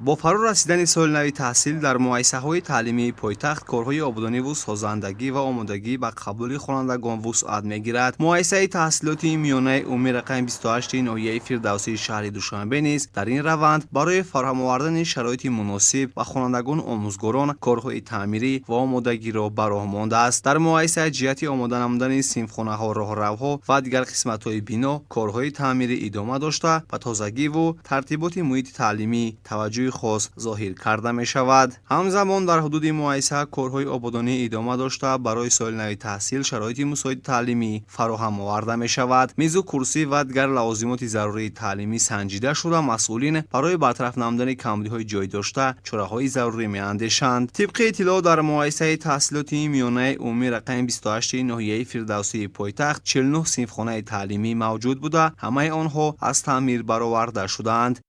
با فرو رسیدن سال نوی تحصیل در مؤسسه‌های تعلیمی پایتخت کارهای آبادانی و سازندگی و آمادگی به قبول خوانندگان وسعت می‌گیرد. مؤسسه تحصیلاتی میانه عمومی رقم 28 ناحیه فردوسی شهر دوشنبه نیز در این روند برای فراهم آوردن شرایط مناسب و خوانندگان آموزگاران کارهای تعمیری و آمادگی را به راه مانده است. در مؤسسه جهت آماده نمودن صنفخانه‌ها، راهروها و دیگر قسمت‌های بنا کارهای تعمیری ادامه داشته و تازگی و ترتیبات محیط تعلیمی توجه خاص ظاهر کرده می شود. همزمان در حدود مؤسسه کارهای آبادانی ادامه داشته برای سال نو تحصیل شرایط مساعد تعلیمی فراهم آورده می شود. میز و کرسی و دیگر لوازمات ضروری تعلیمی سنجیده شده مسئولین برای برطرف نمودن کمبودی‌های جای داشته چاره‌های ضروری می اندیشند. طبق اطلاع در مؤسسه تحصیلاتی میانه عمومی رقم 28 ناحیه فردوسی پایتخت 49 صنفخانه تعلیمی موجود بوده، همه آنها از تعمیر برآورده شدند.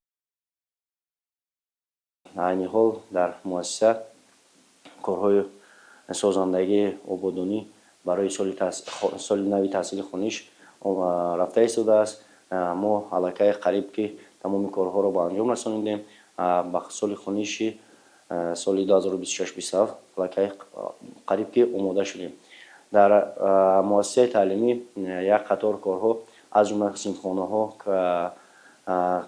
عین حال در مؤسسه کارهای سازندگی آبادانی برای سال نوی تحصیل خونیش رفته ایستاده است. ما علاقه قریب که تمام کارها را به انجام رسانیدیم. به سال خونیش سال 2026-27 علاقه قریب که آماده شدیم. در مؤسسه تعلیمی یک قطار کارها از جمله صنفخانه‌ها که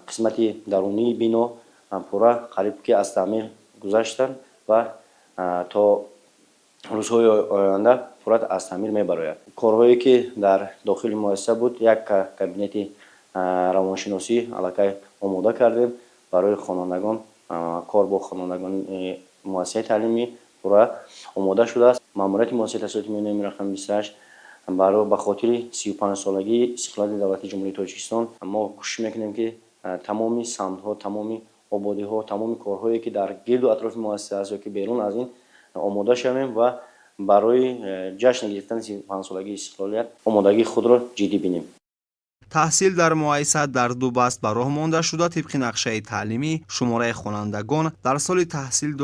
قسمتی درونی بنا پورا قریب که از تعمیر گذشتند و تا روزهای آینده پورا از تعمیر میبراید. کارهایی که در داخل مؤسسه بود، یک کابینت روانشناسی علاقه آماده کردیم برای خوانندگان. کار با خوانندگان مؤسسه تعلیمی پورا آماده شده است. ماموریت مؤسسه تحصیلاتی میانه رقم 28 برای به خاطر 35 سالگی استقلال دولت جمهوری تاجیکستان ما کوشش میکنیم که تمامی سمت‌ها، تمامی آبادی‌ها، تمامی کارهایی که در گرد و اطراف مؤسسه است یا که بیرون از این آماده شویم و برای جشن گرفتن 35 سالگی استقلالیت آمادگی خود را جدی بینیم. تحصیل در مؤسسه در دو بست به راه مانده شده. طبق نقشه تعلیمی شماره خوانندگان در سال تحصیل 2026-2027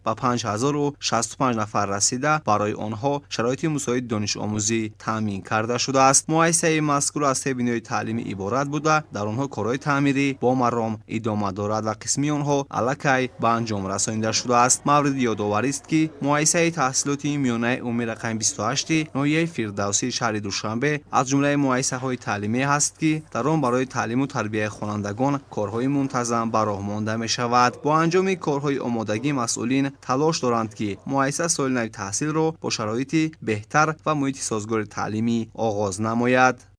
به 5065 نفر رسیده برای آنها شرایط مساعد دانش آموزی تامین کرده شده است. مؤسسه مذکور از 3 بنای تعلیمی عبارت بوده، در آنها کارهای تعمیری با مرام ادامه دارد و قسمی آنها الکی به انجام رسانیده شده است. مورد یادآوری است که مؤسسه تحصیلاتی میانه عمومی رقم 28 ناحیه فردوسی شهر دوشنبه از جمله مؤسسه‌های تعلیمی است که در آن برای تعلیم و تربیت خوانندگان کارهای منتظم به راه مانده می شود. با انجام کارهای آمادگی مسئولین تلاش دارند که مؤسسه سال نو تحصیل را با شرایط بهتر و محیط سازگار تعلیمی آغاز نماید.